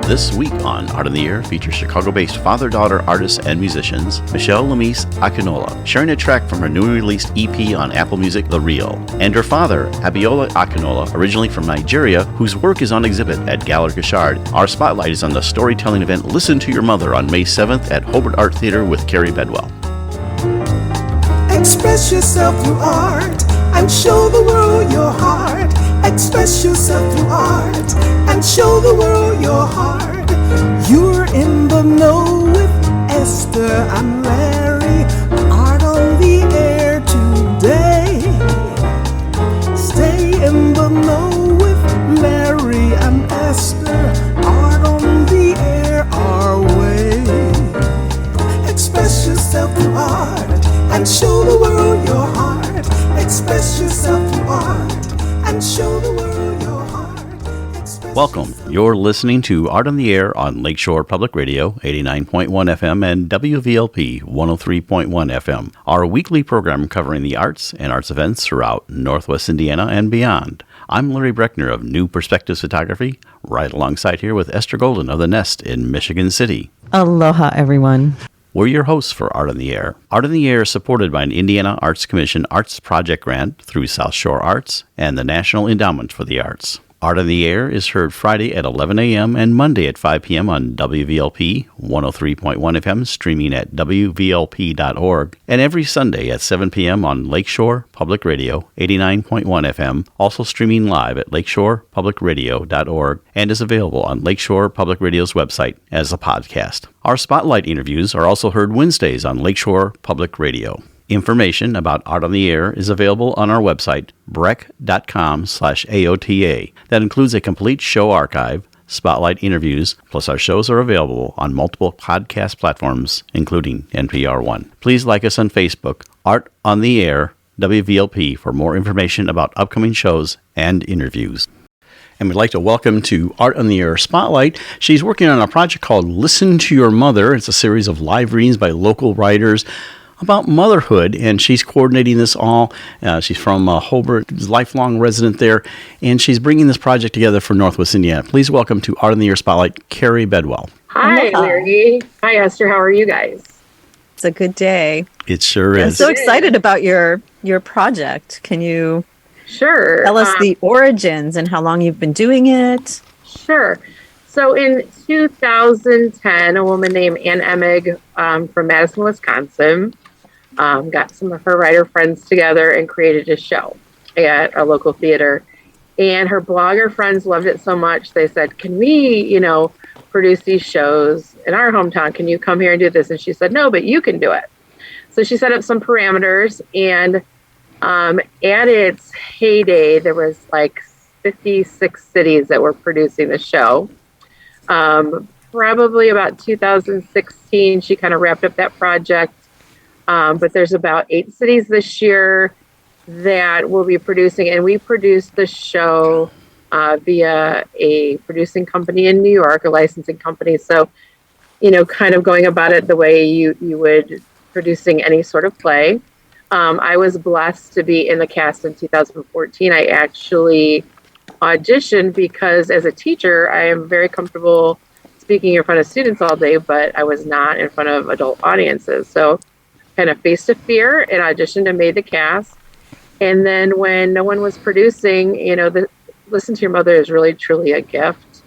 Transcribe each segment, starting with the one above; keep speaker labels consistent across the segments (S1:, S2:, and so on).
S1: This week on Art in the Air features Chicago-based father-daughter artists and musicians Miche Lamis Akintola, sharing a track from her newly released EP on Apple Music, The Real, and her father, Abiola Akintola, originally from Nigeria, whose work is on exhibit at Gallery Guichard. Our spotlight is on the storytelling event Listen to Your Mother on May 7th at Hobart Art Theatre with Carrie Bedwell.
S2: Express yourself through art and show the world your heart. Express yourself through art and show the world your heart. You're in the know with Esther and Larry. Art on the air today. Stay in the know with Larry and Esther. Art on the air our way. Express yourself through art and show the world your heart. Express yourself through art and show the world your heart.
S1: Welcome. You're listening to Art on the Air on Lakeshore Public Radio, 89.1 FM and WVLP 103.1 FM, our weekly program covering the arts and arts events throughout Northwest Indiana and beyond. I'm Larry Breckner of New Perspectives Photography, right alongside here with Esther Golden of The Nest in Michigan City.
S3: Aloha, everyone.
S1: We're your hosts for Art on the Air. Art on the Air is supported by an Indiana Arts Commission Arts Project Grant through South Shore Arts and the National Endowment for the Arts. Art on the Air is heard Friday at 11 a.m. and Monday at 5 p.m. on WVLP 103.1 FM, streaming at WVLP.org, and every Sunday at 7 p.m. on Lakeshore Public Radio 89.1 FM, also streaming live at lakeshorepublicradio.org, and is available on Lakeshore Public Radio's website as a podcast. Our spotlight interviews are also heard Wednesdays on Lakeshore Public Radio. Information about Art on the Air is available on our website, breck.com/AOTA. That includes a complete show archive, spotlight interviews, plus our shows are available on multiple podcast platforms, including NPR One. Please like us on Facebook, Art on the Air, WVLP, for more information about upcoming shows and interviews. And we'd like to welcome to Art on the Air Spotlight. She's working on a project called Listen to Your Mother. It's a series of live readings by local writers about motherhood, and she's coordinating this all. She's from Hobart, lifelong resident there, and she's bringing this project together for Northwest Indiana. Please welcome to Art on the Air Spotlight, Carrie Bedwell.
S4: Hi, Larry. Hi, Esther. How are you guys?
S3: It's a good day.
S1: It sure is.
S3: I'm so excited about your project. Can you tell us the origins and how long you've been doing it?
S4: Sure. So in 2010, a woman named Ann Emig from Madison, Wisconsin, got some of her writer friends together and created a show at a local theater. And her blogger friends loved it so much, they said, can we, produce these shows in our hometown? Can you come here and do this? And she said, no, but you can do it. So she set up some parameters, and at its heyday, there was like 56 cities that were producing the show. Probably about 2016, she kind of wrapped up that project. But there's about 8 cities this year that will be producing, and we produced the show via a producing company in New York, a licensing company. So, kind of going about it the way you would producing any sort of play. I was blessed to be in the cast in 2014. I actually auditioned because as a teacher, I am very comfortable speaking in front of students all day, but I was not in front of adult audiences. So kind of faced a fear and auditioned and made the cast. And then when no one was producing, the Listen to Your Mother is really, truly a gift.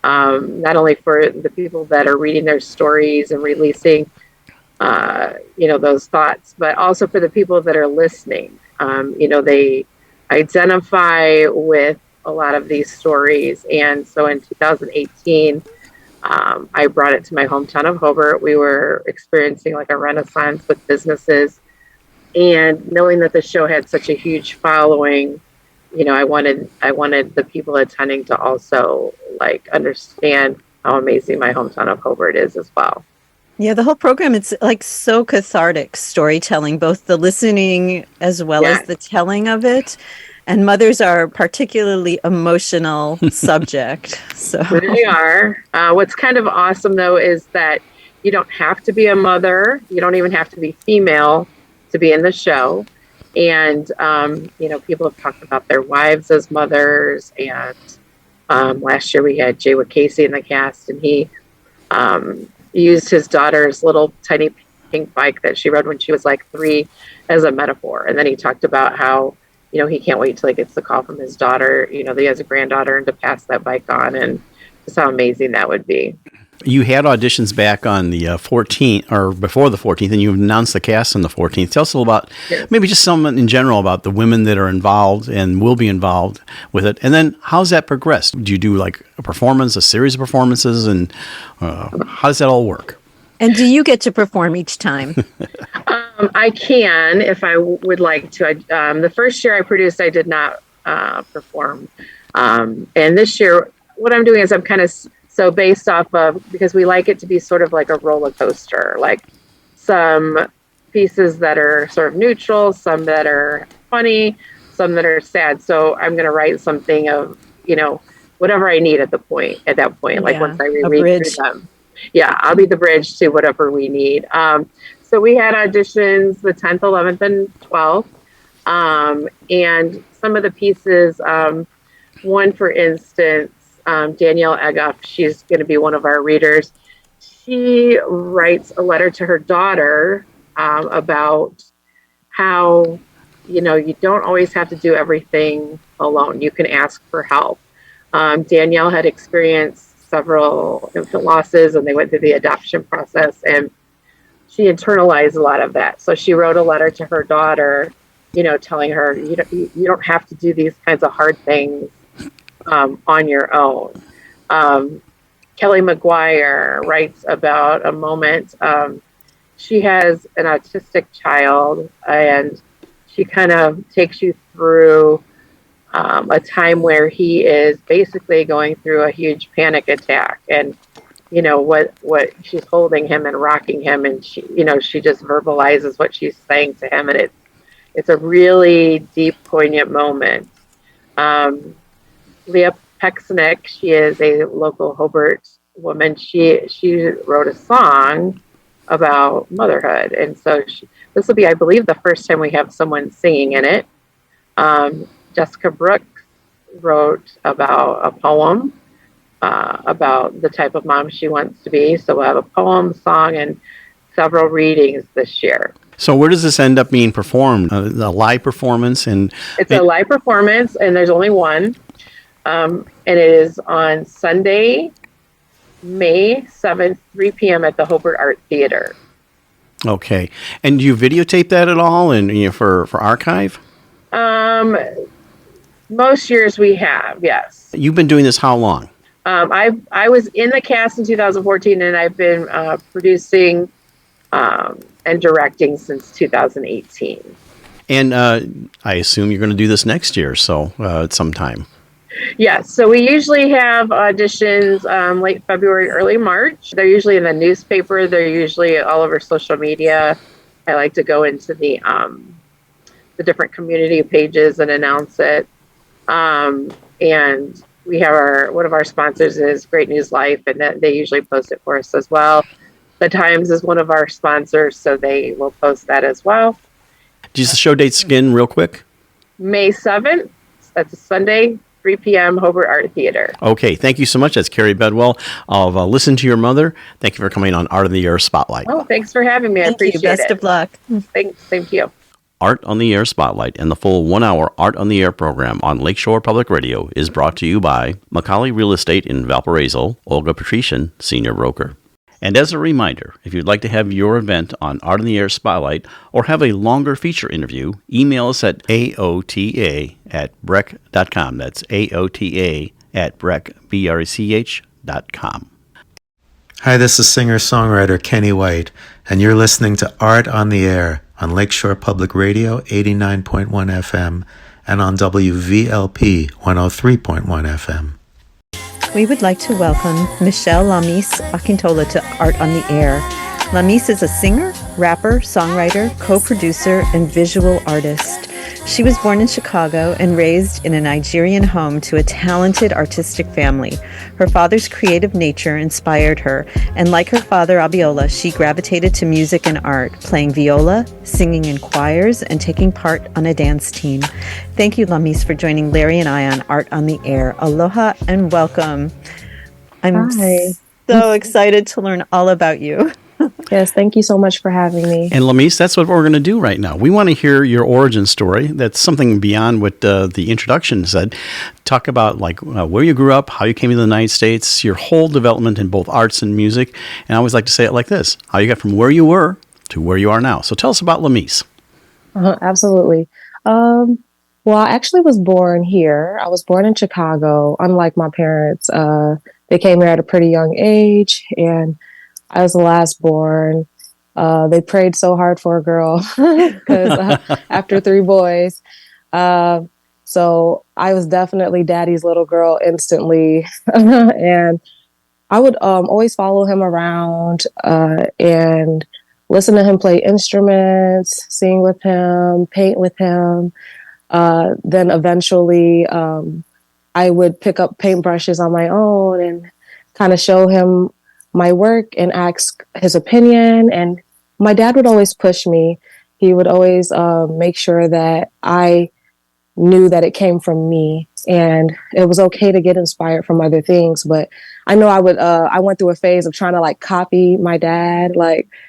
S4: Not only for the people that are reading their stories and releasing, those thoughts, but also for the people that are listening. They identify with a lot of these stories. And so in 2018, I brought it to my hometown of Hobart. We were experiencing like a renaissance with businesses, and knowing that the show had such a huge following, I wanted the people attending to also like understand how amazing my hometown of Hobart is as well.
S3: Yeah, the whole program, it's like so cathartic storytelling, both the listening as well as the telling of it. And mothers are particularly emotional subject. So
S4: they are. What's kind of awesome, though, is that you don't have to be a mother. You don't even have to be female to be in the show. And, people have talked about their wives as mothers and Last year we had Jay Casey in the cast, and he used his daughter's little tiny pink bike that she rode when she was like 3 as a metaphor. And then he talked about how, he can't wait till he gets the call from his daughter, that he has a granddaughter, and to pass that bike on, and just how amazing that would be.
S1: You had auditions back on the 14th, or before the 14th, and you announced the cast on the 14th. Tell us a little about, maybe just some in general about the women that are involved and will be involved with it. And then how's that progressed? Do you do like a series of performances, and how does that all work?
S3: And do you get to perform each time?
S4: I can, if I would like to. The first year I produced, I did not perform. And this year, what I'm doing is I'm kind of, so based off of, because we like it to be sort of like a roller coaster, like some pieces that are sort of neutral, some that are funny, some that are sad. So I'm going to write something of, whatever I need at that point, like once I reread through them. Yeah, I'll be the bridge to whatever we need. So we had auditions the 10th, 11th, and 12th. And some of the pieces, one, for instance, Danielle Eggoff, she's going to be one of our readers. She writes a letter to her daughter about how, you don't always have to do everything alone. You can ask for help. Danielle had experienced several infant losses, and they went through the adoption process, and she internalized a lot of that. So she wrote a letter to her daughter, telling her, you don't have to do these kinds of hard things on your own. Kelly McGuire writes about a moment. She has an autistic child, and she kind of takes you through a time where he is basically going through a huge panic attack, and what she's holding him and rocking him, and she just verbalizes what she's saying to him, and it's a really deep, poignant moment. Leah Pecksnick, she is a local Hobart woman. She wrote a song about motherhood, and so this will be, I believe, the first time we have someone singing in it. Jessica Brooks wrote about a poem about the type of mom she wants to be. So we'll have a poem, song, and several readings this year.
S1: So where does this end up being performed? A live performance? It's
S4: a live performance, and there's only one. And it is on Sunday, May 7th, 3 p.m. at the Hobart Art Theatre.
S1: Okay. And do you videotape that at all and for archive?
S4: Most years we have, yes.
S1: You've been doing this how long?
S4: I was in the cast in 2014, and I've been producing and directing since 2018.
S1: And I assume you're going to do this next year, so at some time.
S4: Yes, so we usually have auditions late February, early March. They're usually in the newspaper. They're usually all over social media. I like to go into the different community pages and announce it. And we have one of our sponsors is Great News Life, and they usually post it for us as well. The Times is one of our sponsors, so they will post that as well.
S1: Just the show dates again real quick.
S4: May 7th, that's a Sunday, 3 p.m., Hobart Art Theatre.
S1: Okay, thank you so much. That's Carrie Bedwell of Listen to Your Mother. Thank you for coming on Art on the Air Spotlight.
S4: Oh, thanks for having me. I appreciate it.
S3: Best of luck.
S4: Thanks. Same to you.
S1: Art on the Air Spotlight and the full 1-hour Art on the Air program on Lakeshore Public Radio is brought to you by Macaulay Real Estate in Valparaiso, Olga Patrician, Senior Broker. And as a reminder, if you'd like to have your event on Art on the Air Spotlight or have a longer feature interview, email us at aota@brech.com. That's aota@brech.com.
S5: Hi, this is singer-songwriter Kenny White, and you're listening to Art on the Air on Lakeshore Public Radio 89.1 FM and on WVLP 103.1 FM.
S3: We would like to welcome Michelle Lamis Akintola to Art on the Air. Lamis is a singer, rapper, songwriter, co-producer, and visual artist. She was born in Chicago and raised in a Nigerian home to a talented artistic family. Her father's creative nature inspired her, and like her father Abiola, she gravitated to music and art, playing viola, singing in choirs, and taking part on a dance team. Thank you, Lamis, for joining Larry and I on Art on the Air. Aloha and welcome. I'm
S6: Hi.
S3: so excited to learn all about you.
S6: Yes, thank you so much for having me.
S1: And Lamis, that's what we're going to do right now. We want to hear your origin story. That's something beyond what the introduction said. Talk about where you grew up, how you came to the United States, your whole development in both arts and music. And I always like to say it like this: how you got from where you were to where you are now. So tell us about Lamis.
S6: Absolutely. Well, I actually was born here. I was born in Chicago. Unlike my parents, they came here at a pretty young age, and I was the last born. They prayed so hard for a girl because after 3 boys. So I was definitely daddy's little girl instantly. And I would always follow him around and listen to him play instruments, sing with him, paint with him. Then eventually I would pick up paintbrushes on my own and kind of show him my work and ask his opinion. And my dad would always push me. He would always make sure that I knew that it came from me, and it was okay to get inspired from other things. But I know I went through a phase of trying to copy my dad,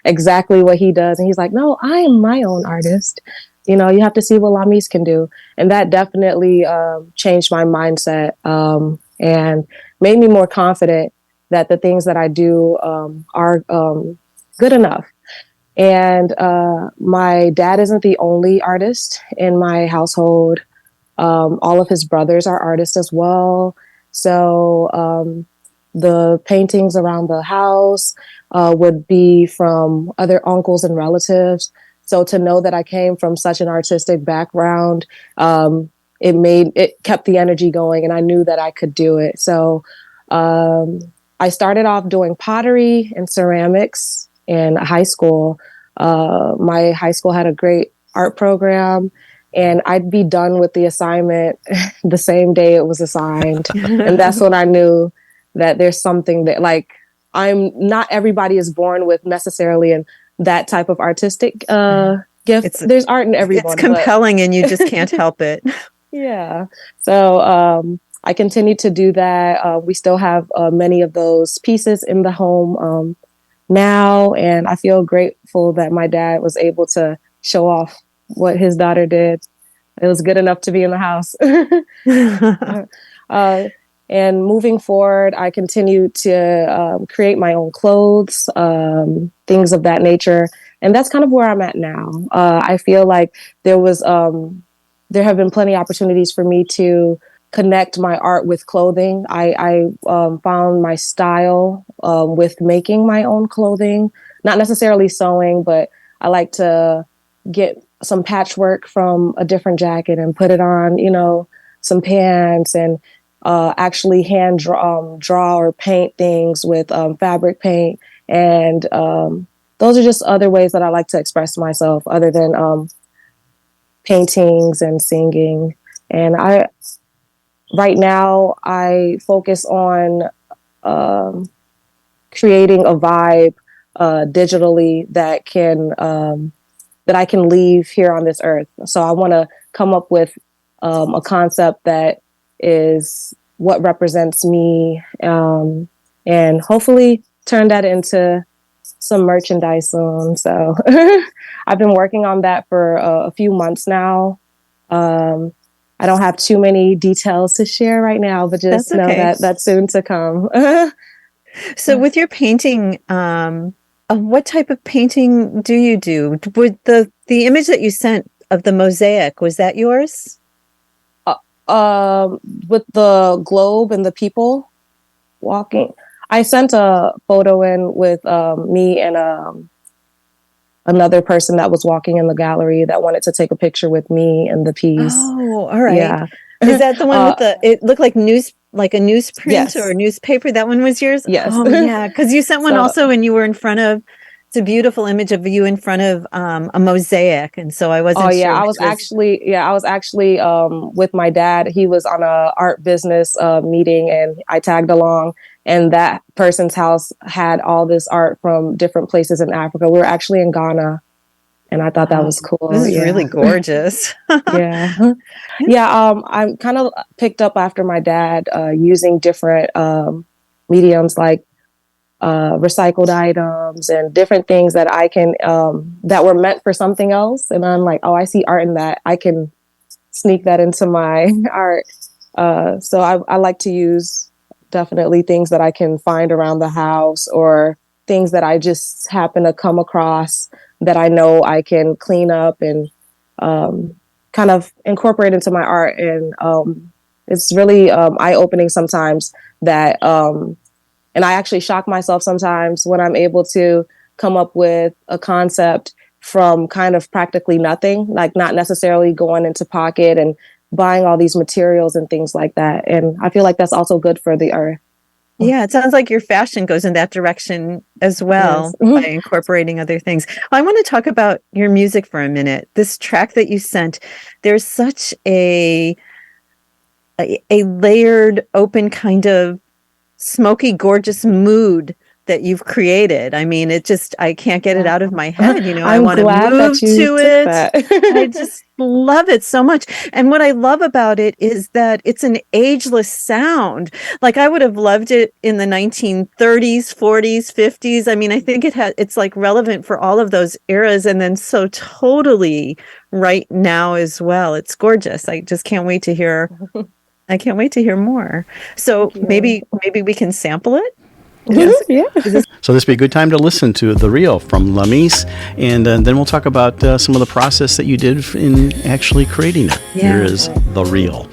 S6: exactly what he does. And he's like, no, I am my own artist. You have to see what Lamis can do. And that definitely changed my mindset and made me more confident that the things that I do are good enough. And my dad isn't the only artist in my household. All of his brothers are artists as well. So the paintings around the house would be from other uncles and relatives. So to know that I came from such an artistic background, it kept the energy going, and I knew that I could do it. So I started off doing pottery and ceramics in high school. My high school had a great art program, and I'd be done with the assignment the same day it was assigned. And that's when I knew that there's something that not everybody is born with necessarily that type of artistic gift. There's art in everyone.
S3: It's compelling and you just can't help it.
S6: Yeah. So I continue to do that. We still have many of those pieces in the home now, and I feel grateful that my dad was able to show off what his daughter did. It was good enough to be in the house. And moving forward, I continue to create my own clothes, things of that nature. And that's kind of where I'm at now. I feel like there have been plenty of opportunities for me to connect my art with clothing. I found my style with making my own clothing, not necessarily sewing, but I like to get some patchwork from a different jacket and put it on, some pants, and actually hand draw or paint things with fabric paint. And those are just other ways that I like to express myself other than paintings and singing. And right now I focus on creating a vibe digitally that I can leave here on this earth. So I want to come up with a concept that is what represents me, and hopefully turn that into some merchandise soon. So I've been working on that for a few months now. I don't have too many details to share right now, but just know that that's soon to come.
S3: So with your painting, what type of painting do you do? Would the image that you sent of the mosaic, was that yours?
S6: With the globe and the people walking, I sent a photo in with me and another person that was walking in the gallery that wanted to take a picture with me and the piece.
S3: Oh, all right.
S6: Yeah.
S3: Is that the one with it looked like a newsprint
S6: Yes.
S3: or a newspaper? That one was yours?
S6: Yes.
S3: Oh, yeah. Because you sent one also and you were in front of, it's a beautiful image of you in front of a mosaic, and so I wasn't.
S6: Oh yeah,
S3: sure
S6: I was actually with my dad. He was on a art business meeting, and I tagged along. And that person's house had all this art from different places in Africa. We were actually in Ghana, and I thought that was cool.
S3: This is really gorgeous.
S6: Yeah. Yeah. I kind of picked up after my dad using different mediums like recycled items and different things that I can that were meant for something else. And I'm like, oh, I see art in that. I can sneak that into my art. So I like to use definitely things that I can find around the house or things that I just happen to come across that I know I can clean up and kind of incorporate into my art. And it's really eye-opening sometimes that, and I actually shock myself sometimes when I'm able to come up with a concept from kind of practically nothing, like not necessarily going into pocket and buying all these materials and things like that. And I feel like that's also good for the earth.
S3: Yeah, it sounds like your fashion goes in that direction as well,
S6: Yes.
S3: by incorporating other things. I want to talk about your music for a minute. This track that you sent, there's such a layered, open kind of smoky, gorgeous mood that you've created. I mean, I can't get it out of my head. You know, I want to move to it. I just love it so much. And what I love about it is that it's an ageless sound. Like I would have loved it in the 1930s, 40s, 50s. I mean, I think it's like relevant for all of those eras, and then so totally right now as well. It's gorgeous. I just can't wait to hear. I can't wait to hear more. So maybe we can sample it.
S6: Yes. Yeah.
S1: So this would be a good time to listen to The Real from Lamis, and then we'll talk about some of the process that you did in actually creating it.
S3: Yeah.
S1: Here is The Real.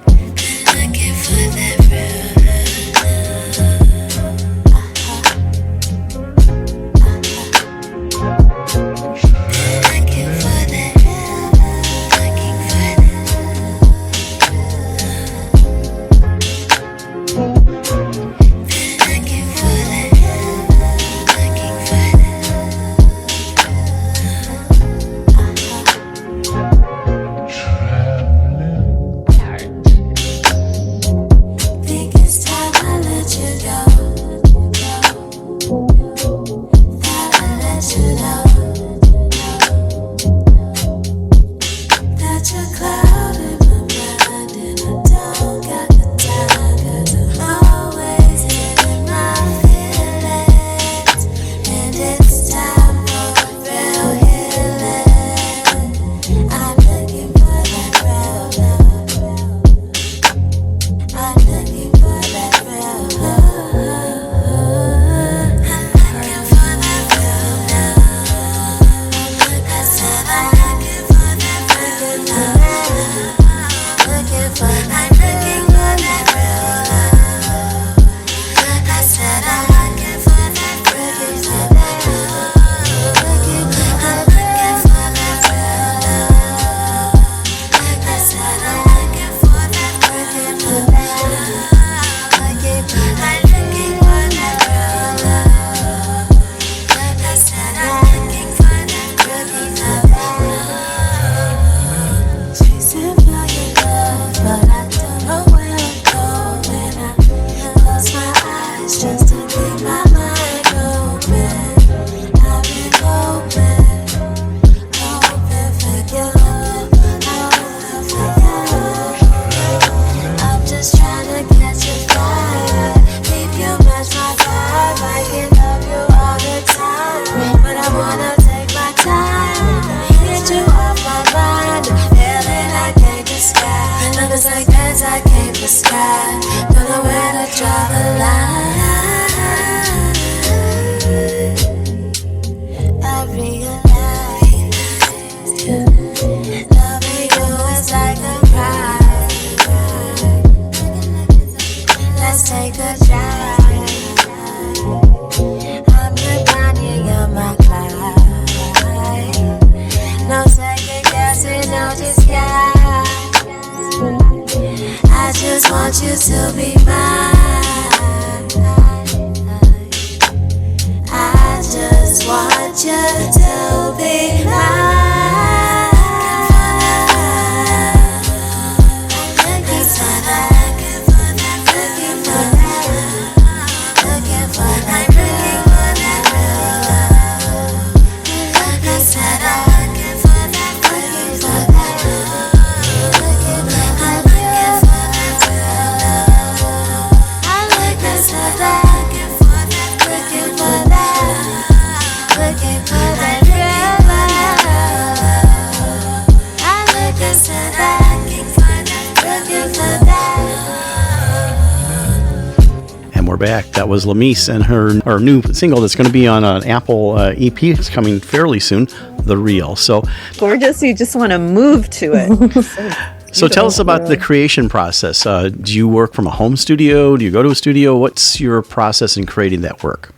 S1: back. That was Lamis and her new single that's going to be on an Apple EP. It's coming fairly soon, The Real. So
S3: Gorgeous. You just want to move to it.
S1: So tell us about the creation process. Do you work from a home studio? Do you go to a studio? What's your process in creating that work?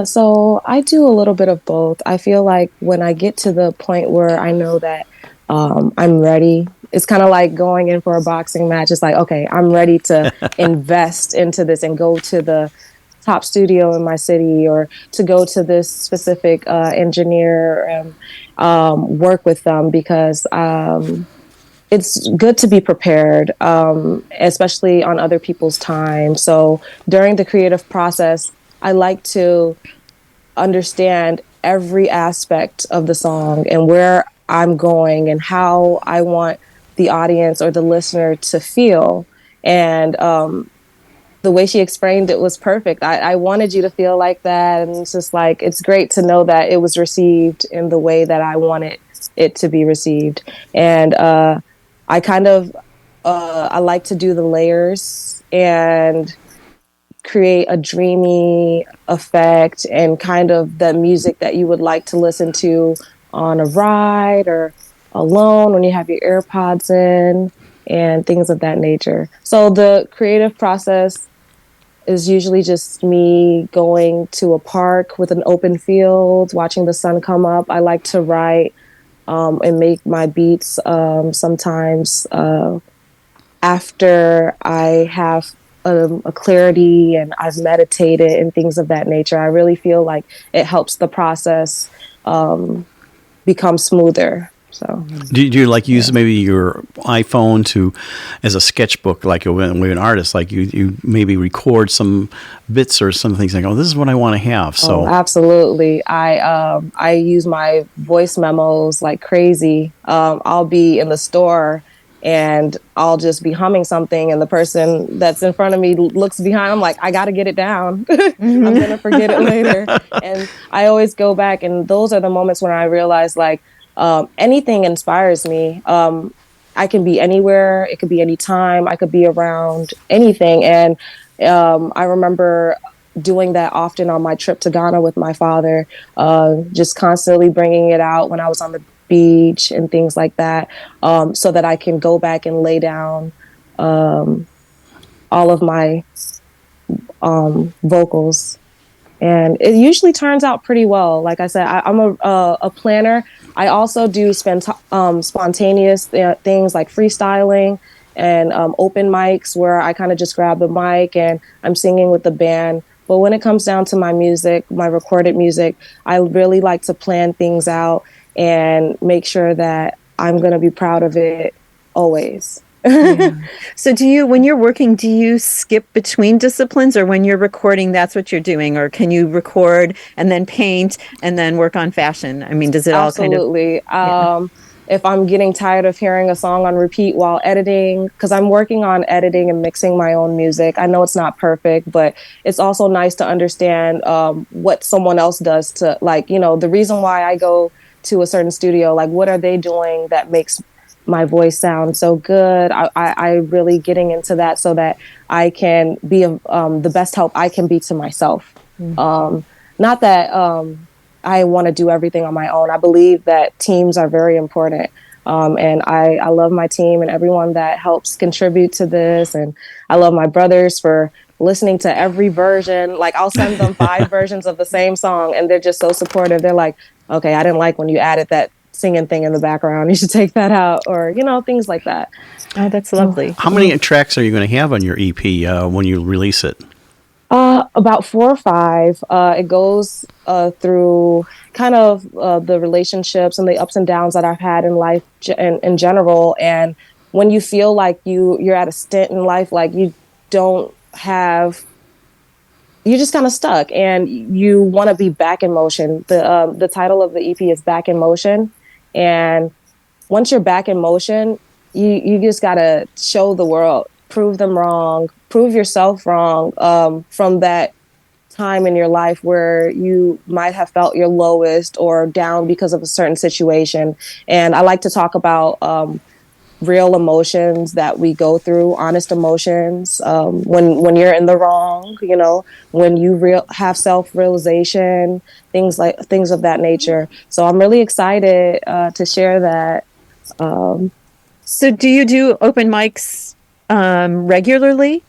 S6: So I do a little bit of both. I feel like when I get to the point where I know that I'm ready, it's kind of like going in for a boxing match. It's like, okay, I'm ready to invest into this and go to the top studio in my city, or to go to this specific engineer and work with them, because it's good to be prepared, especially on other people's time. So during the creative process, I like to understand every aspect of the song and where I'm going and how I want the audience or the listener to feel. And the way she explained it was perfect. I wanted you to feel like that. And it's just like, it's great to know that it was received in the way that I wanted it to be received. And I kind of, I like to do the layers and create a dreamy effect and kind of the music that you would like to listen to on a ride or alone when you have your AirPods in and things of that nature. So the creative process is usually just me going to a park with an open field, watching the sun come up. I like to write and make my beats sometimes after I have a clarity and I've meditated and things of that nature. I really feel like it helps the process become smoother. So,
S1: do you like use maybe your iPhone to as a sketchbook, like when you're an artist, like you maybe record some bits or some things like, oh, this is what I want to have. So
S6: absolutely. I use my voice memos like crazy. I'll be in the store and I'll just be humming something, and the person that's in front of me looks behind. I'm like, I got to get it down. I'm going to forget it later. And I always go back, and those are the moments when I realize like anything inspires me. I can be anywhere. It could be any time. I could be around anything. And I remember doing that often on my trip to Ghana with my father, just constantly bringing it out when I was on the beach and things like that, so that I can go back and lay down all of my vocals. And it usually turns out pretty well. Like I said, I'm a planner. I also do spontaneous things like freestyling and open mics where I kind of just grab the mic and I'm singing with the band. But when it comes down to my music, my recorded music, I really like to plan things out and make sure that I'm going to be proud of it always.
S3: Yeah. So when you're working, do you skip between disciplines, or when you're recording, that's what you're doing? Or can you record and then paint and then work on fashion? I mean, does it all kind of...
S6: Absolutely. If I'm getting tired of hearing a song on repeat while editing, because I'm working on editing and mixing my own music. I know it's not perfect, but it's also nice to understand what someone else does to, like, the reason why I go to a certain studio, like what are they doing that makes my voice sound so good. I really getting into that so that I can be the best help I can be to myself. Not that I want to do everything on my own. I believe that teams are very important. And I love my team and everyone that helps contribute to this. And I love my brothers for listening to every version. Like I'll send them 5 versions of the same song and they're just so supportive. They're like, okay, I didn't like when you added that singing thing in the background. You should take that out, or, things like that.
S3: Oh, that's lovely.
S1: How many tracks are you going to have on your EP when you release it?
S6: About 4 or 5. It goes through kind of the relationships and the ups and downs that I've had in life in general. And when you feel like you're at a stint in life, like you don't have, you're just kind of stuck and you want to be back in motion. The title of the EP is Back in Motion. And once you're back in motion, you just got to show the world, prove them wrong, prove yourself wrong from that time in your life where you might have felt your lowest or down because of a certain situation. And I like to talk about real emotions that we go through, honest emotions, when you're in the wrong, when you have self-realization, things of that nature. So I'm really excited to share that.
S3: So do you do open mics regularly?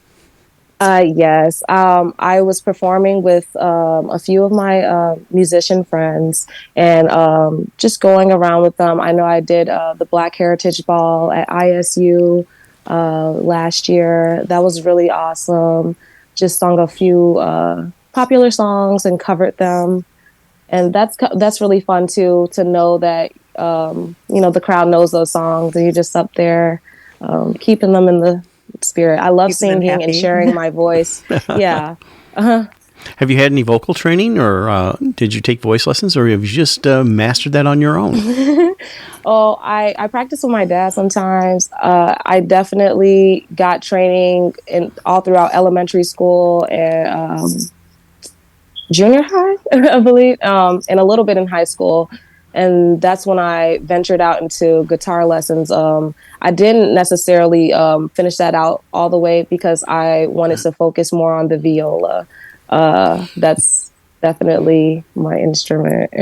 S6: Yes. I was performing with a few of my musician friends and just going around with them. I know I did the Black Heritage Ball at ISU last year. That was really awesome. Just sung a few popular songs and covered them. And that's really fun too, to know that, the crowd knows those songs and you're just up there keeping them in the spirit. I love singing and sharing my voice. Yeah. Uh-huh.
S1: Have you had any vocal training, or did you take voice lessons, or have you just mastered that on your own?
S6: Oh, I practice with my dad sometimes. I definitely got training all throughout elementary school and junior high, I believe, and a little bit in high school. And that's when I ventured out into guitar lessons. I didn't necessarily finish that out all the way because I wanted to focus more on the viola. That's definitely my instrument.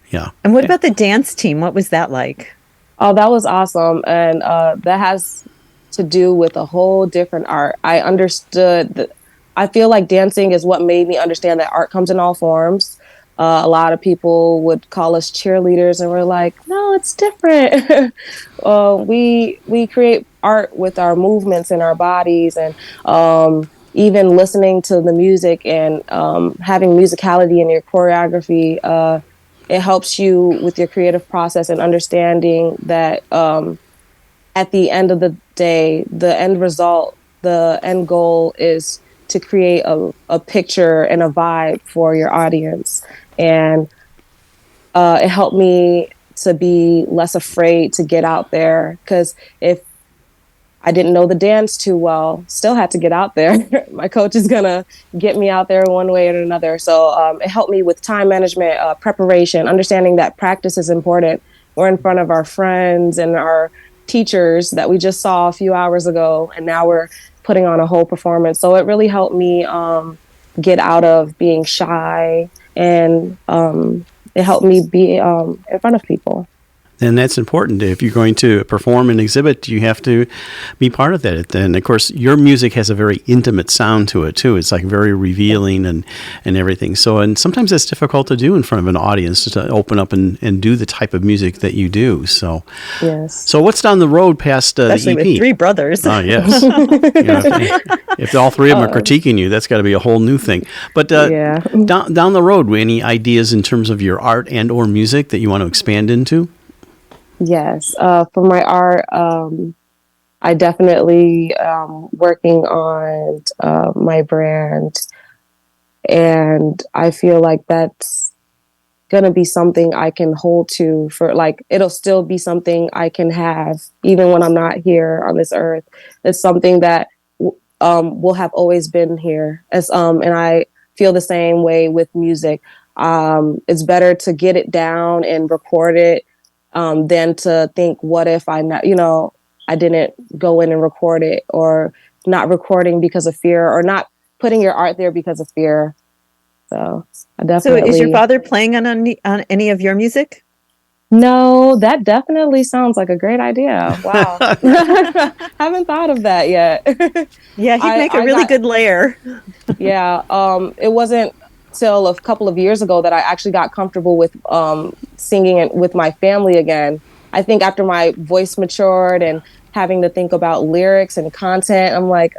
S1: Yeah.
S3: And what about the dance team? What was that like?
S6: Oh, that was awesome. And that has to do with a whole different art. I understood that. I feel like dancing is what made me understand that art comes in all forms. A lot of people would call us cheerleaders, and we're like, no, it's different. We create art with our movements and our bodies, and even listening to the music and having musicality in your choreography. It helps you with your creative process and understanding that at the end of the day, the end result, the end goal is to create a picture and a vibe for your audience. And it helped me to be less afraid to get out there, because if I didn't know the dance too well, still had to get out there. My coach is going to get me out there one way or another. So it helped me with time management, preparation, understanding that practice is important. We're in front of our friends and our teachers that we just saw a few hours ago, and now we're putting on a whole performance. So it really helped me get out of being shy, and it helped me be in front of people.
S1: And that's important. If you're going to perform and exhibit, you have to be part of that. And of course, your music has a very intimate sound to it too. It's like very revealing and everything. So, and sometimes that's difficult to do in front of an audience, to open up and do the type of music that you do. So,
S6: yes.
S1: So what's down the road past
S3: Especially
S1: the EP?
S3: with three brothers.
S1: Oh, yes. If all three of them are critiquing you, that's got to be a whole new thing. But down the road, any ideas in terms of your art and or music that you want to expand into?
S6: Yes. For my art, I definitely working on my brand, and I feel like that's going to be something I can hold to for, like, it'll still be something I can have even when I'm not here on this earth. It's something that will have always been here. And I feel the same way with music. It's better to get it down and record it than to think, what if I didn't go in and record it, or not recording because of fear, or not putting your art there because of fear. So I definitely.
S3: So is your father playing on any of your music?
S6: No, that definitely sounds like a great idea. Wow. Haven't thought of that yet.
S3: Yeah, he'd make a really good layer.
S6: Yeah. It wasn't till a couple of years ago that I actually got comfortable with singing it with my family again. I think after my voice matured and having to think about lyrics and content, I'm like,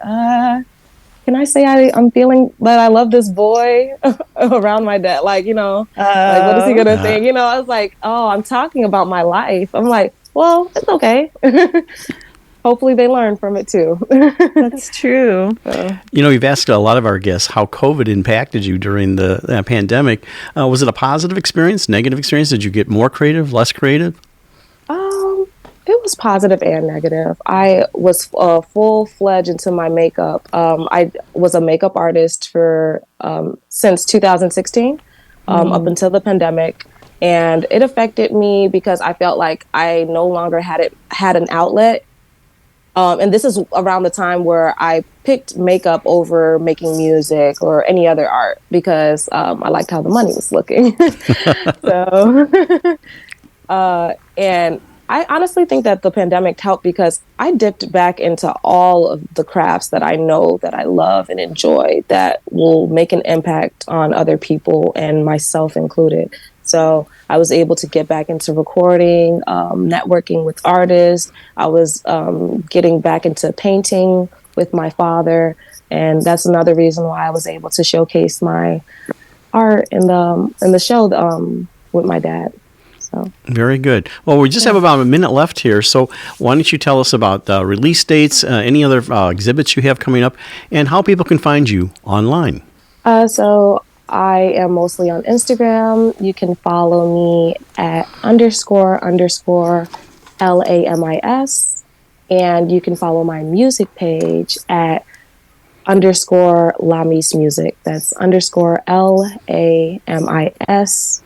S6: can I say I'm feeling that I love this boy around my dad? Like, like, what is he going to think? I was like, I'm talking about my life. I'm like, well, it's okay. Hopefully they learn from it too.
S3: That's true.
S1: We've asked a lot of our guests how COVID impacted you during the pandemic. Was it a positive experience, negative experience? Did you get more creative, less creative?
S6: It was positive and negative. I was full-fledged into my makeup. I was a makeup artist for since 2016, up until the pandemic. And it affected me because I felt like I no longer had an outlet And this is around the time where I picked makeup over making music or any other art because I liked how the money was looking. So, and I honestly think that the pandemic helped because I dipped back into all of the crafts that I know that I love and enjoy that will make an impact on other people and myself included. So I was able to get back into recording, networking with artists. I was getting back into painting with my father. And that's another reason why I was able to showcase my art in the show with my dad. So.
S1: Very good. Well, we just have about a minute left here, so why don't you tell us about release dates, any other exhibits you have coming up, and how people can find you online?
S6: So I am mostly on Instagram. You can follow me at __ LAMIS, and you can follow my music page at _Lamis Music. That's _LAMISMUSIC.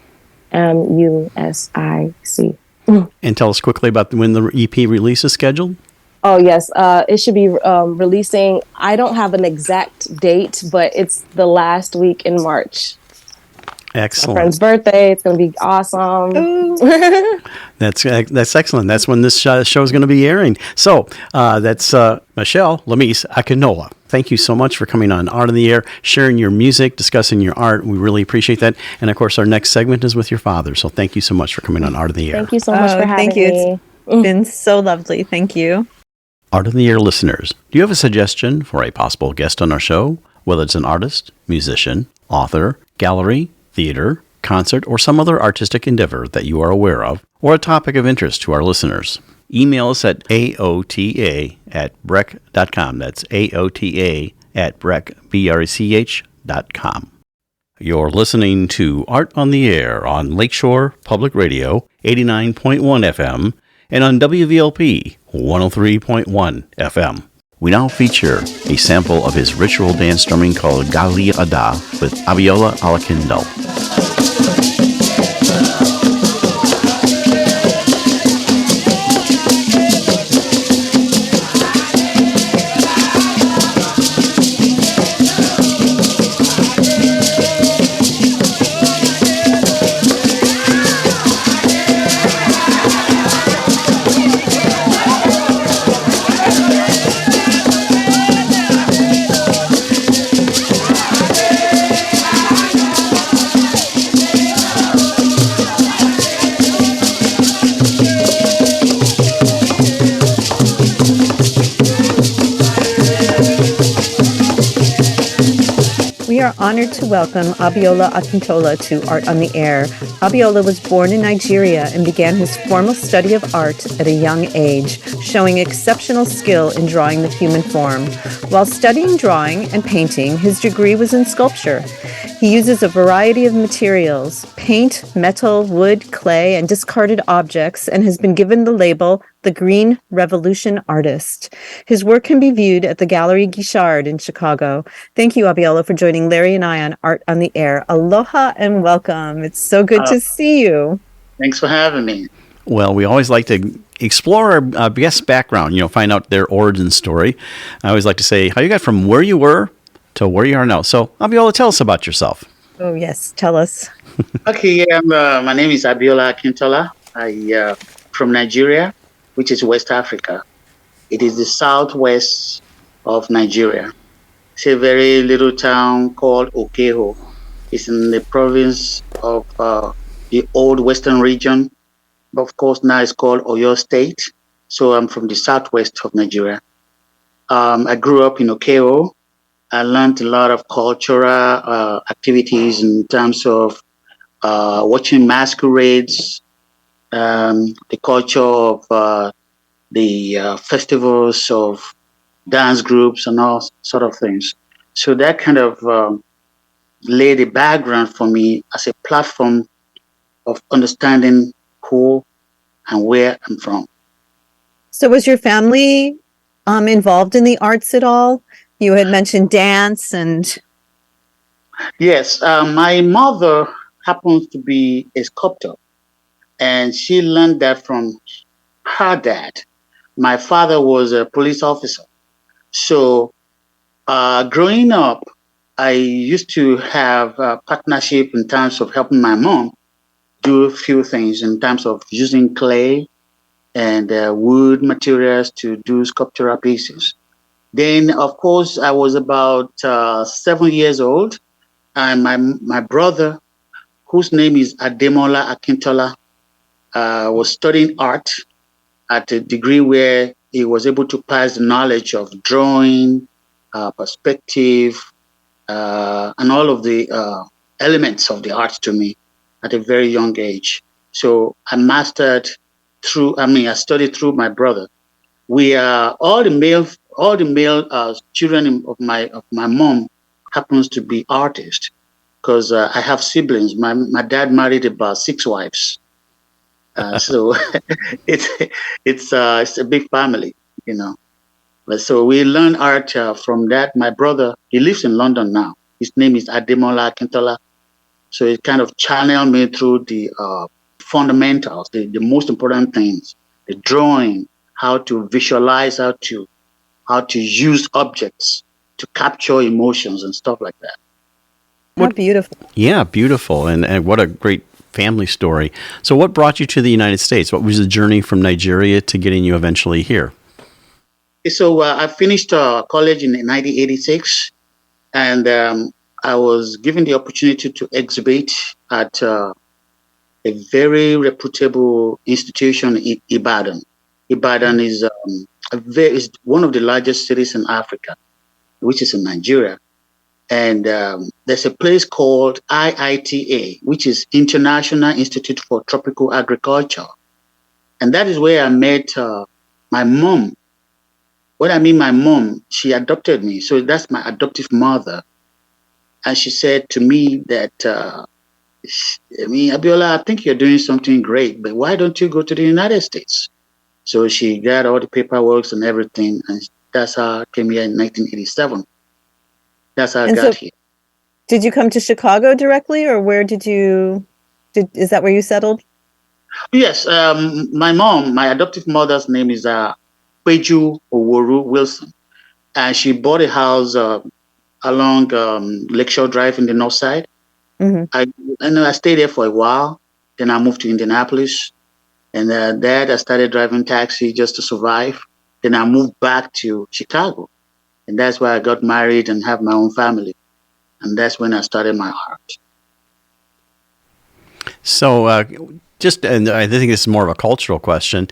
S1: And tell us quickly about when the EP release is scheduled.
S6: Oh, yes. It should be releasing. I don't have an exact date, but it's the last week in March.
S1: Excellent.
S6: My friend's birthday. It's going to be awesome.
S1: That's excellent. That's when this show is going to be airing. So that's Michelle Lamis Akintola. Thank you so much for coming on Art on the Air, sharing your music, discussing your art. We really appreciate that. And of course, our next segment is with your father. So thank you so much for coming on Art on the Air.
S6: Thank you so much for having me.
S3: It's been so lovely. Thank you.
S1: Art on the Air listeners, do you have a suggestion for a possible guest on our show? Whether it's an artist, musician, author, gallery, theater, concert, or some other artistic endeavor that you are aware of, or a topic of interest to our listeners. Email us at aota@brech.com. That's aota@brech.com. You're listening to Art on the Air on Lakeshore Public Radio, 89.1 FM, and on WVLP, 103.1 FM. We now feature a sample of his ritual dance drumming called Gallery Guichard with Abiola Akintola.
S3: We are honored to welcome Abiola Akintola to Art on the Air. Abiola was born in Nigeria and began his formal study of art at a young age, showing exceptional skill in drawing the human form. While studying drawing and painting, his degree was in sculpture. He uses a variety of materials, paint, metal, wood, clay, and discarded objects, and has been given the label the Green Revolution Artist. His work can be viewed at the Gallery Guichard in Chicago. Thank you, Abiola, for joining Larry and I on Art on the Air. Aloha and welcome. It's so good to see you.
S7: Thanks for having me.
S1: Well, we always like to explore our guest's background, find out their origin story. I always like to say how you got from where you were to where you are now. So, Abiola, tell us about yourself.
S3: Oh, yes. Tell us.
S7: Okay, my name is Abiola Akintola. I from Nigeria, which is West Africa. It is the southwest of Nigeria. It's a very little town called Okeho. It's in the province of the old western region. Of course, now it's called Oyo State. So I'm from the southwest of Nigeria. I grew up in Okeho. I learned a lot of cultural activities in terms of watching masquerades, the culture of the festivals of dance groups and all sort of things. So that kind of laid a background for me as a platform of understanding who and where I'm from.
S3: So was your family involved in the arts at all? You had mentioned dance and...
S7: Yes, my mother happens to be a sculptor, and she learned that from her dad. my father was a police officer. So growing up, I used to have a partnership in terms of helping my mom do a few things in terms of using clay and wood materials to do sculptural pieces. Then, of course, I was about 7 years old, and my brother, whose name is Abiola Akintola, was studying art at a degree where he was able to pass the knowledge of drawing, perspective, and all of the elements of the art to me at a very young age. So I I studied through my brother. We are all the male children of my mom happens to be artists because I have siblings. My dad married about 6 wives. So it's it's a big family, you know. But so we learn art from that. My brother, he lives in London now. His name is Abiola Akintola. So it kind of channeled me through the fundamentals, the most important things, the drawing, how to visualize, how to use objects to capture emotions and stuff like that.
S3: How beautiful.
S1: Yeah, beautiful. And what a great family story. So what brought you to the United States? What was the journey from Nigeria to getting you eventually here?
S7: So I finished college in 1986, and I was given the opportunity to exhibit at a very reputable institution in Ibadan. Ibadan is is one of the largest cities in Africa, which is in Nigeria. And there's a place called IITA, which is International Institute for Tropical Agriculture. And that is where I met my mom. What I mean, my mom, she adopted me. So that's my adoptive mother. And she said to me that, Abiola, I think you're doing something great, but why don't you go to the United States? So she got all the paperwork and everything. And that's how I came here in 1987. That's how I got here.
S3: Did you come to Chicago directly, or where is that where you settled?
S7: Yes. My mom, my adoptive mother's name is Peju Oworu Wilson. And she bought a house along Lakeshore Drive in the north side. Mm-hmm. I stayed there for a while. Then I moved to Indianapolis. And there I started driving taxi just to survive. Then I moved back to Chicago. And that's where I got married and have my own family. And that's when I started my art.
S1: So and I think this is more of a cultural question.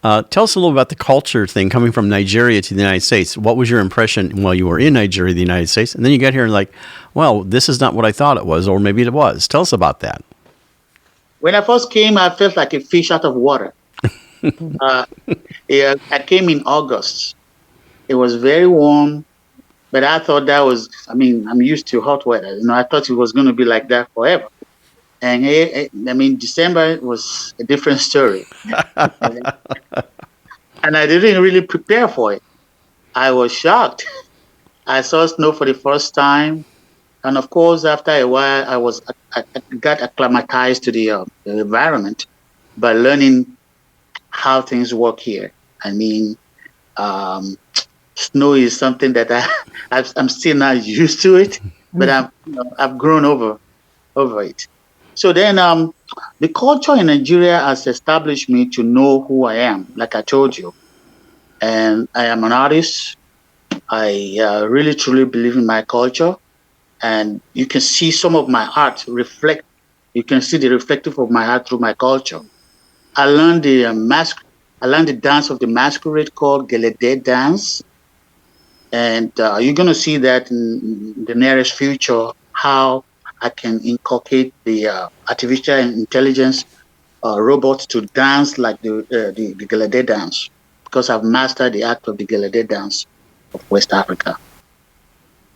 S1: Tell us a little about the culture thing coming from Nigeria to the United States. What was your impression while you were in Nigeria, the United States? And then you got here and like, well, this is not what I thought it was, or maybe it was. Tell us about that.
S7: When I first came, I felt like a fish out of water. I came in August. It was very warm, but I thought I'm used to hot weather. I thought it was going to be like that forever. And December was a different story. And I didn't really prepare for it. I was shocked. I saw snow for the first time. And of course, after a while, I got acclimatized to the environment by learning how things work here. Snow is something that I'm still not used to it, but I've grown over it. So then the culture in Nigeria has established me to know who I am, like I told you. And I am an artist. I really, truly believe in my culture. And you can see some of my art reflect. You can see the reflective of my art through my culture. I learned the dance of the masquerade called Gelede dance. And you're going to see that in the nearest future, how I can inculcate the artificial intelligence robots to dance like the Gelede dance, because I've mastered the art of the Gelede dance of West Africa.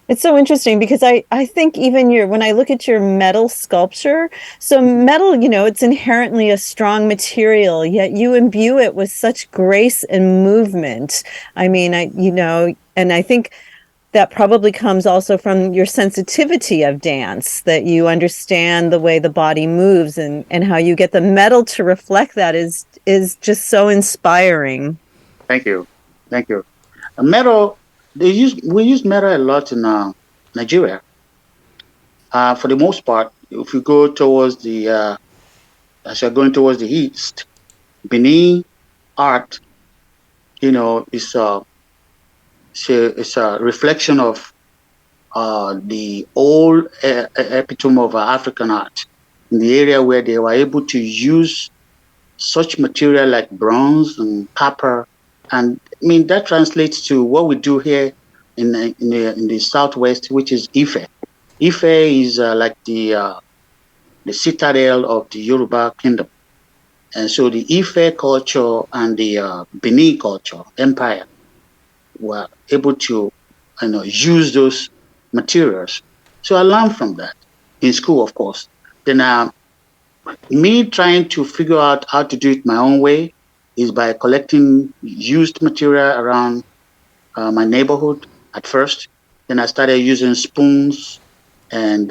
S3: It's so interesting because I think even when I look at your metal sculpture, so metal, it's inherently a strong material, yet you imbue it with such grace and movement. And I think that probably comes also from your sensitivity of dance, that you understand the way the body moves and how you get the metal to reflect that is just so inspiring.
S7: Thank you. Thank you. Metal, we use metal a lot in Nigeria. For the most part, if you go towards as you're going towards the east, Benin art, it's a reflection of the old epitome of African art in the area where they were able to use such material like bronze and copper. And I mean, that translates to what we do here in the Southwest, which is Ife. Ife is like the citadel of the Yoruba kingdom. And so the Ife culture and the Benin culture, empire, were able to use those materials. So I learned from that in school, of course. Then me trying to figure out how to do it my own way is by collecting used material around my neighborhood at first. Then I started using spoons and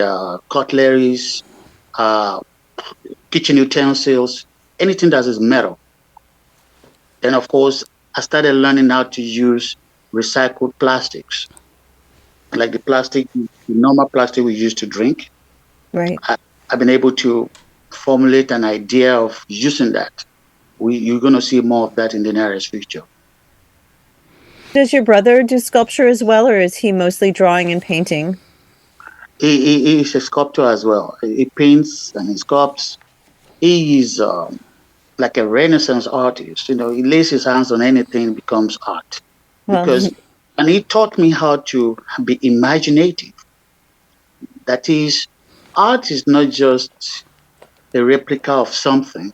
S7: cutleries, kitchen utensils, anything that is metal. Then, of course, I started learning how to use recycled plastics, like the normal plastic we use to drink.
S3: Right.
S7: I've been able to formulate an idea of using that. You're going to see more of that in the nearest future.
S3: Does your brother do sculpture as well, or is he mostly drawing and painting?
S7: He is a sculptor as well. He paints and he sculpts. He is like a Renaissance artist. He lays his hands on anything, it becomes art.
S3: Well,
S7: And he taught me how to be imaginative. That is, art is not just a replica of something.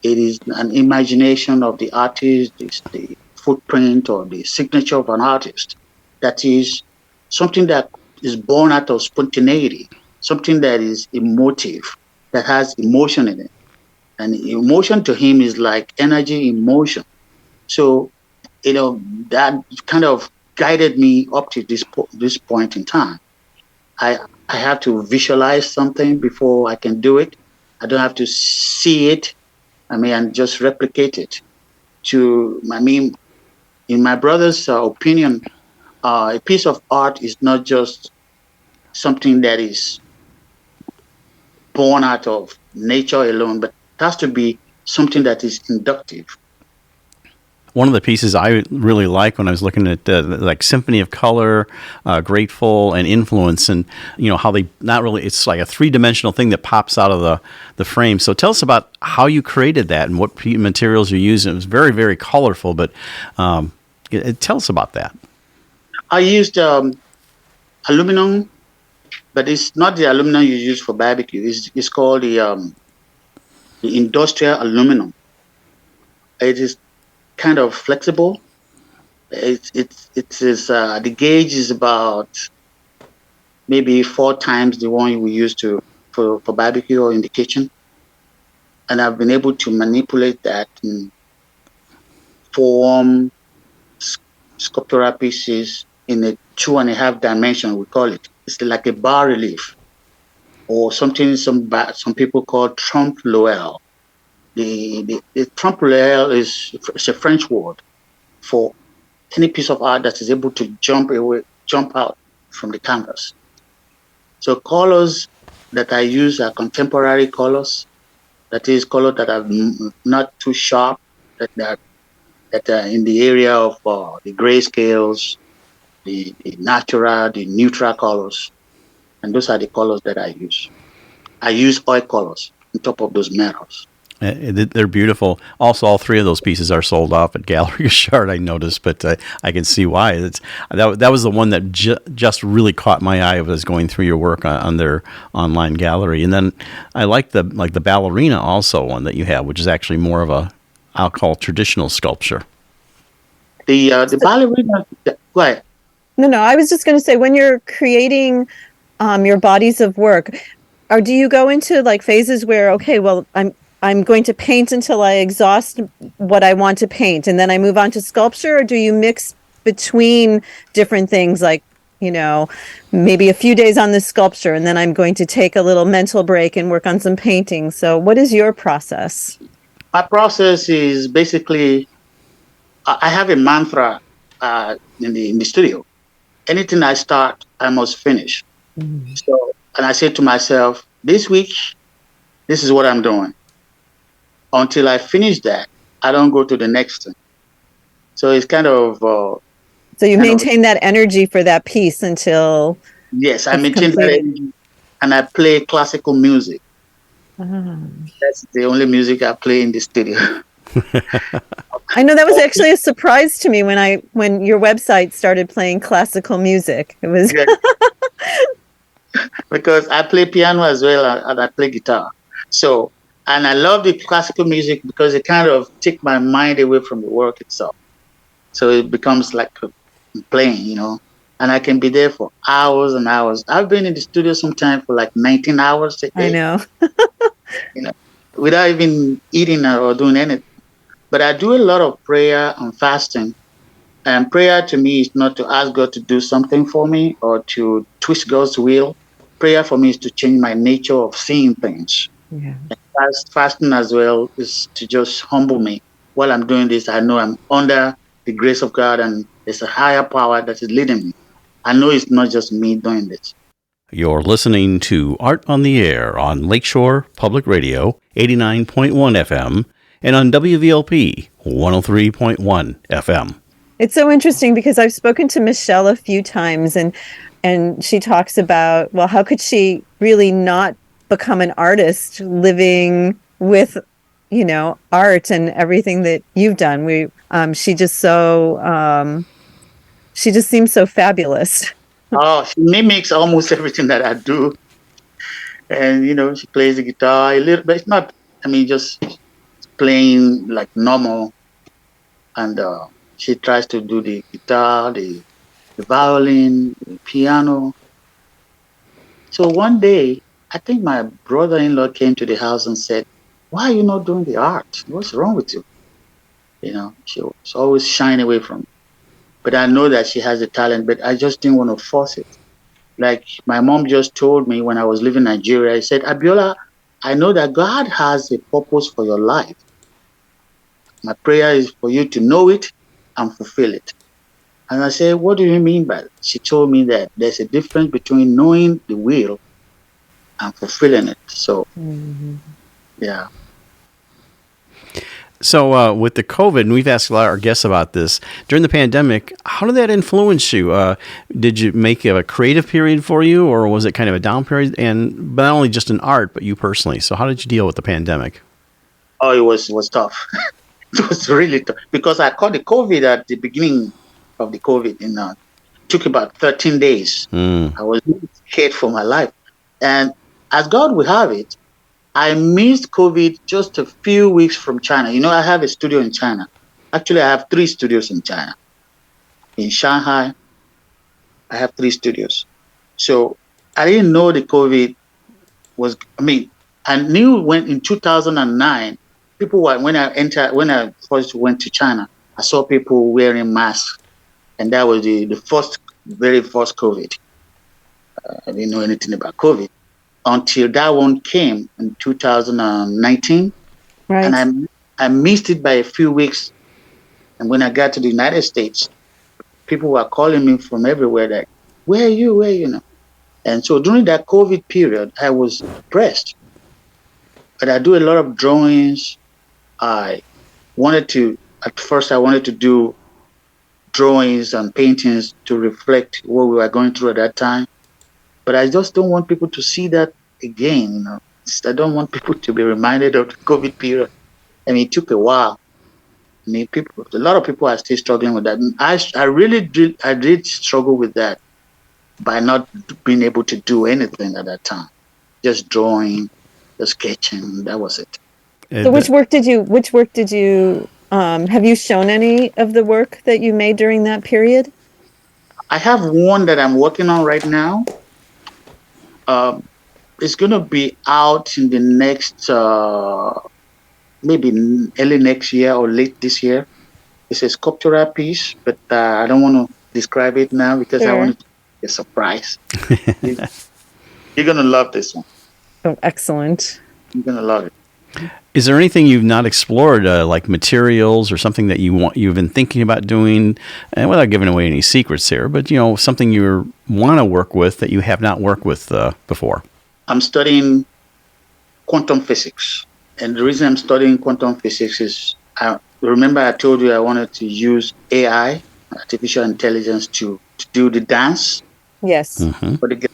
S7: It is an imagination of the artist, the footprint or the signature of an artist. That is something that is born out of spontaneity, something that is emotive, that has emotion in it. And emotion to him is like energy in motion. So, that kind of guided me up to this point in time. I have to visualize something before I can do it. I don't have to see it, and just replicate it. In my brother's opinion, a piece of art is not just something that is born out of nature alone, but it has to be something that is inductive.
S1: One of the pieces I really like when I was looking at like Symphony of Color, Grateful, and Influence, and how they not really, it's like a three-dimensional thing that pops out of the frame. So tell us about how you created that and what materials you used. It was very, very colorful, but tell us about that.
S7: I used aluminum, but it's not the aluminum you use for barbecue. It's called the industrial aluminum. It is kind of flexible. The gauge is about maybe 4 times the one we use for barbecue or in the kitchen, and I've been able to manipulate that and form sculptural pieces in a 2.5 dimension. We call it. It's like a bas relief, or something some people call trompe l'oeil. The trompe l'oeil is a French word for any piece of art that is able to jump out from the canvas. So colors that I use are contemporary colors. That is, colors that are not too sharp, that are in the area of the grayscales, the natural, the neutral colors, and those are the colors that I use. I use oil colors on top of those metals.
S1: They're beautiful. Also, all 3 of those pieces are sold off at Gallery Guichard, I noticed, but I can see why. That was the one that just really caught my eye as I was going through your work on their online gallery. And then I like the ballerina also one that you have, which is actually more of I'll call traditional sculpture.
S7: The ballerina, go ahead.
S3: No, I was just going to say, when you're creating your bodies of work, do you go into like phases where, okay, well, I'm going to paint until I exhaust what I want to paint, and then I move on to sculpture? Or do you mix between different things, like, maybe a few days on the sculpture, and then I'm going to take a little mental break and work on some painting? So what is your process?
S7: My process is basically I have a mantra in the studio. Anything I start, I must finish. So, and I say to myself, this week, this is what I'm doing. Until I finish that, I don't go to the next thing. So it's kind of
S3: So you maintain that energy for that piece until
S7: yes, I
S3: it's
S7: maintain that
S3: completed.
S7: energy, and I play classical music. That's the only music I play in the studio.
S3: I know that was actually a surprise to me when your website started playing classical music. It was
S7: Yes. Because I play piano as well and I play guitar. So, and I love the classical music because it kind of take my mind away from the work itself. So it becomes like playing, and I can be there for hours and hours. I've been in the studio sometimes for like 19 hours a day.
S3: I know.
S7: Without even eating or doing anything. But I do a lot of prayer and fasting. And prayer to me is not to ask God to do something for me or to twist God's will. Prayer for me is to change my nature of seeing things.
S3: Yeah.
S7: And fasting as well is to just humble me. While I'm doing this, I know I'm under the grace of God and there's a higher power that is leading me. I know it's not just me doing this.
S1: You're listening to Art on the Air on Lakeshore Public Radio, 89.1 FM, and on WVLP, 103.1 FM.
S3: It's so interesting because I've spoken to Michelle a few times and she talks about, well, how could she really not become an artist living with, art and everything that you've done? She just seems so fabulous.
S7: Oh, she mimics almost everything that I do. And, she plays the guitar a little, but it's not, just playing like normal. And she tries to do the guitar, the violin, the piano. So one day, I think my brother-in-law came to the house and said, why are you not doing the art? What's wrong with you? She was always shying away from me. But I know that she has the talent, but I just didn't want to force it. Like my mom just told me when I was living in Nigeria, she said, Abiola, I know that God has a purpose for your life. My prayer is for you to know it and fulfill it. And I said, what do you mean by that? She told me that there's a difference between knowing the will and fulfilling it. So, yeah.
S1: So with the COVID, and we've asked a lot of our guests about this, during the pandemic, how did that influence you? Did you make a creative period for you, or was it kind of a down period? And but not only just in art, but you personally. So how did you deal with the pandemic?
S7: Oh, it was tough. It was really tough because I caught the COVID at the beginning of the COVID. It took about 13 days. I was scared for my life. And as God will have it, I missed COVID just a few weeks from China. I have a studio in China. Actually, I have 3 studios in China. In Shanghai, I have 3 studios. So I didn't know the COVID was, I knew when in 2009, people were, when I first went to China, I saw people wearing masks. And that was the very first COVID. I didn't know anything about COVID until that one came in 2019.
S3: Right.
S7: And I missed it by a few weeks. And when I got to the United States, people were calling me from everywhere like, where are you? And so during that COVID period, I was depressed. But I do a lot of drawings. At first I wanted to do drawings and paintings to reflect what we were going through at that time. But I just don't want people to see that again, I don't want people to be reminded of the COVID period. It took a while. A lot of people are still struggling with that. And I did struggle with that by not being able to do anything at that time. Just drawing, just sketching, that was it.
S3: So which work did you have you shown any of the work that you made during that period?
S7: I have one that I'm working on right now. It's going to be out in the next, maybe early next year or late this year. It's a sculptural piece, but I don't want to describe it now because I want it to be a surprise. You're going to love this one.
S3: Oh, excellent.
S7: You're going to love it.
S1: Is there anything you've not explored, like materials or something that you've been thinking about doing, and without giving away any secrets here, but something you want to work with that you have not worked with before?
S7: I'm studying quantum physics, and the reason I'm studying quantum physics is, remember I told you I wanted to use AI, artificial intelligence, to do the dance.
S3: Yes.
S1: Mm-hmm.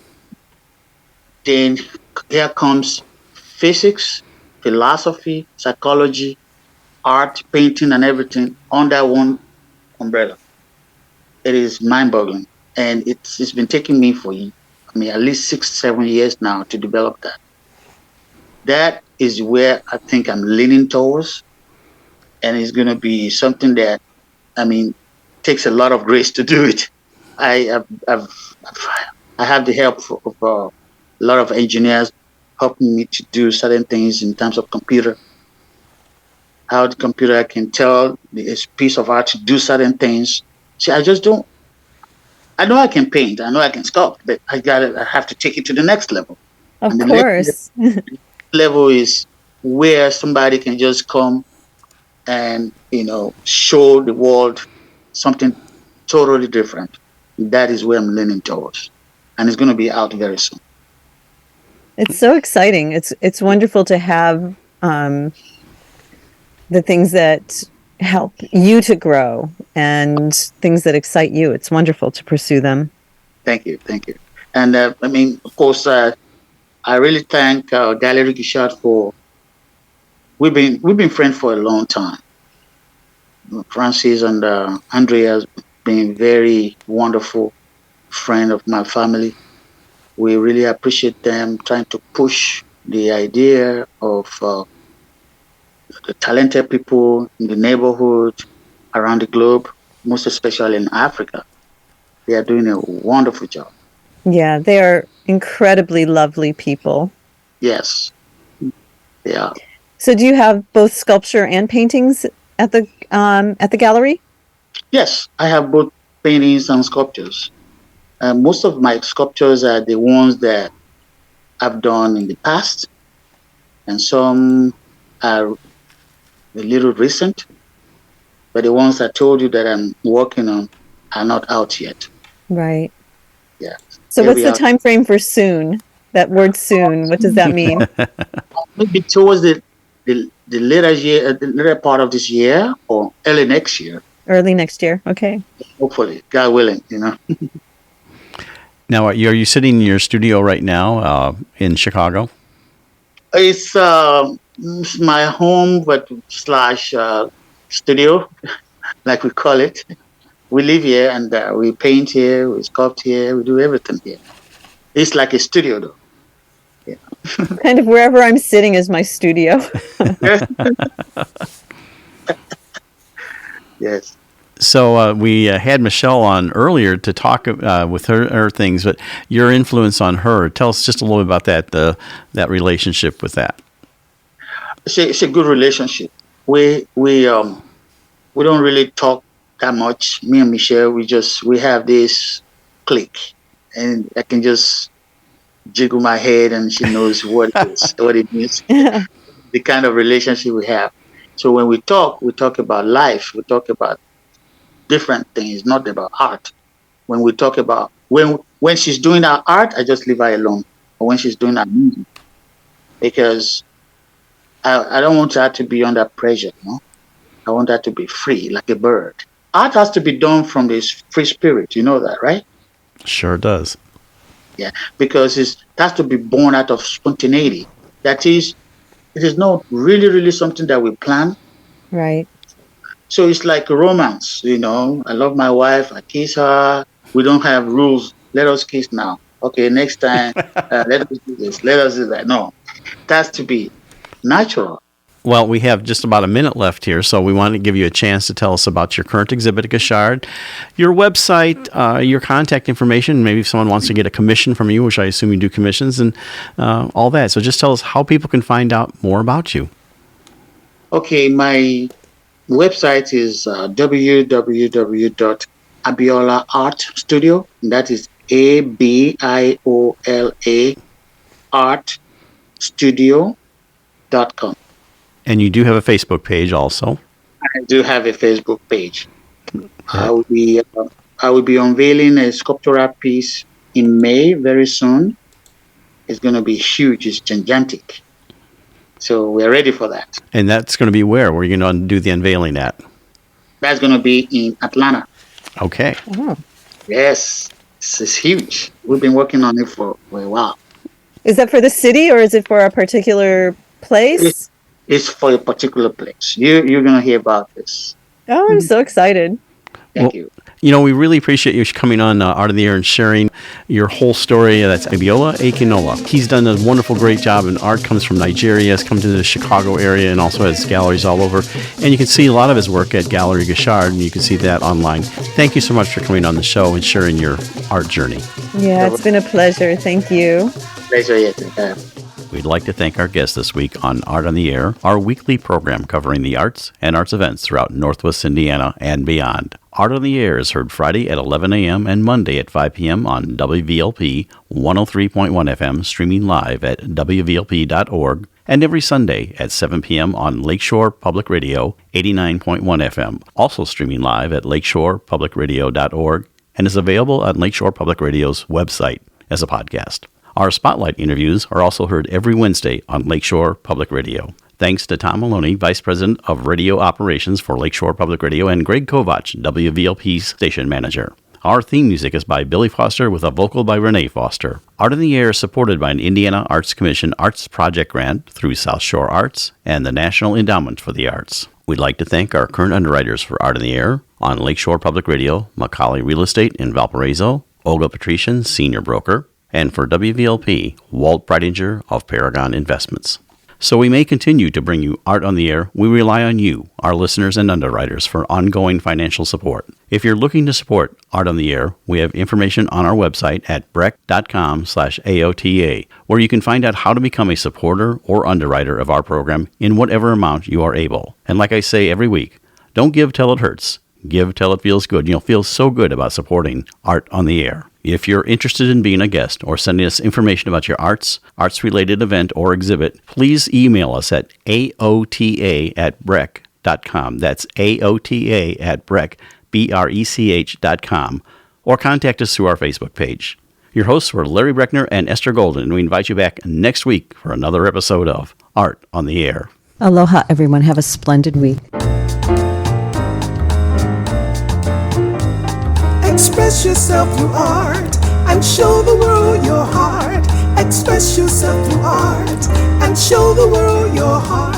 S7: Then here comes physics, philosophy, psychology, art, painting, and everything under one umbrella. It is mind-boggling, and it's been taking me at least 6-7 years now to develop that. That is where I think I'm leaning towards, and it's going to be something that, takes a lot of grace to do it. I have the help of a lot of engineers helping me to do certain things in terms of computer. How the computer can tell this piece of art to do certain things. See, I just don't. I know I can paint. I know I can sculpt, but I have to take it to the next level.
S3: Of course.
S7: Level is where somebody can just come and show the world something totally different. That is where I'm leaning towards, and it's going to be out very soon.
S3: It's so exciting. It's wonderful to have the things that help you to grow and things that excite you. It's wonderful to pursue them.
S7: Thank you. And of course, I really thank Gallery Guichard for. We've been friends for a long time. Francis and Andrea has been very wonderful friend of my family. We really appreciate them trying to push the idea of the talented people in the neighborhood around the globe, most especially in Africa. They are doing a wonderful job.
S3: Yeah, they are incredibly lovely people.
S7: Yes, they are.
S3: So do you have both sculpture and paintings at the gallery?
S7: Yes, I have both paintings and sculptures. Most of my sculptures are the ones that I've done in the past, and some are a little recent, but the ones I told you that I'm working on are not out yet.
S3: Right.
S7: Yeah.
S3: So what's the time frame for soon? That word soon, what does that mean?
S7: Maybe towards the later part of this year or early next year.
S3: Early next year, okay.
S7: Hopefully, God willing,
S1: Now, are you sitting in your studio right now in Chicago?
S7: It's my home, but / studio, like we call it. We live here and we paint here, we sculpt here, we do everything here. It's like a studio, though. Yeah.
S3: Kind of wherever I'm sitting is my studio.
S7: Yes.
S1: So we had Michelle on earlier to talk with her things, but your influence on her. Tell us just a little bit about that relationship with that.
S7: It's a good relationship. We don't really talk that much. Me and Michelle, we have this click, and I can just jiggle my head, and she knows what it means. The kind of relationship we have. So when we talk about life. We talk about different things, not about art. When we talk about when she's doing her art, I just leave her alone. Or when she's doing her music, because I don't want her to be under pressure. No, I want her to be free, like a bird. Art has to be done from this free spirit. You know that, right?
S1: Sure does.
S7: Yeah, because it has to be born out of spontaneity. That is, it is not really something that we plan.
S3: Right.
S7: So it's like a romance, I love my wife, I kiss her. We don't have rules. Let us kiss now. Okay, next time, let us do this. Let us do that. No, it has to be natural.
S1: Well, we have just about a minute left here, so we want to give you a chance to tell us about your current exhibit at Guichard, your website, your contact information. Maybe if someone wants to get a commission from you, which I assume you do commissions, and all that. So just tell us how people can find out more about you. Okay,
S7: my website is www.Abiola Art Studio. That is ABIOLA artstudio.com.
S1: And you do have a Facebook page also.
S7: I do have a Facebook page. I will be unveiling a sculptural piece in May very soon. It's going to be huge. It's gigantic. So we're ready for that.
S1: And that's going to be where? Where are you going to do the unveiling at?
S7: That's going to be in Atlanta.
S1: Okay.
S3: Oh.
S7: Yes, it's huge. We've been working on it for a while.
S3: Is that for the city or is it for a particular place?
S7: It's for a particular place. You're going to hear about this.
S3: Oh, I'm so excited.
S7: Thank you.
S1: You know, we really appreciate you coming on Art of the Air and sharing your whole story. That's Abiola Akintola. He's done a wonderful, great job, and art comes from Nigeria, has come to the Chicago area, and also has galleries all over. And you can see a lot of his work at Gallery Guichard, and you can see that online. Thank you so much for coming on the show and sharing your art journey.
S3: Yeah, it's been a pleasure. Thank you.
S7: Pleasure, yes.
S1: We'd like to thank our guest this week on Art on the Air, our weekly program covering the arts and arts events throughout Northwest Indiana and beyond. Art on the Air is heard Friday at 11 a.m. and Monday at 5 p.m. on WVLP 103.1 FM, streaming live at WVLP.org, and every Sunday at 7 p.m. on Lakeshore Public Radio 89.1 FM, also streaming live at lakeshorepublicradio.org, and is available on Lakeshore Public Radio's website as a podcast. Our Spotlight interviews are also heard every Wednesday on Lakeshore Public Radio. Thanks to Tom Maloney, Vice President of Radio Operations for Lakeshore Public Radio, and Greg Kovach, WVLP's Station Manager. Our theme music is by Billy Foster with a vocal by Renee Foster. Art in the Air is supported by an Indiana Arts Commission Arts Project Grant through South Shore Arts and the National Endowment for the Arts. We'd like to thank our current underwriters for Art in the Air on Lakeshore Public Radio, Macaulay Real Estate in Valparaiso, Olga Patrician, Senior Broker, and for WVLP, Walt Breidinger of Paragon Investments. So we may continue to bring you Art on the Air. We rely on you, our listeners and underwriters, for ongoing financial support. If you're looking to support Art on the Air, we have information on our website at breck.com/AOTA, where you can find out how to become a supporter or underwriter of our program in whatever amount you are able. And like I say every week, don't give till it hurts. Give till it feels good. You'll feel so good about supporting Art on the Air. If you're interested in being a guest or sending us information about your arts-related event or exhibit, please email us at aota@breck.com. That's aota@breck, BRECH.com, or contact us through our Facebook page. Your hosts were Larry Breckner and Esther Golden, and we invite you back next week for another episode of Art on the Air.
S3: Aloha, everyone. Have a splendid week.
S2: Express yourself through art and show the world your heart. Express yourself through art and show the world your heart.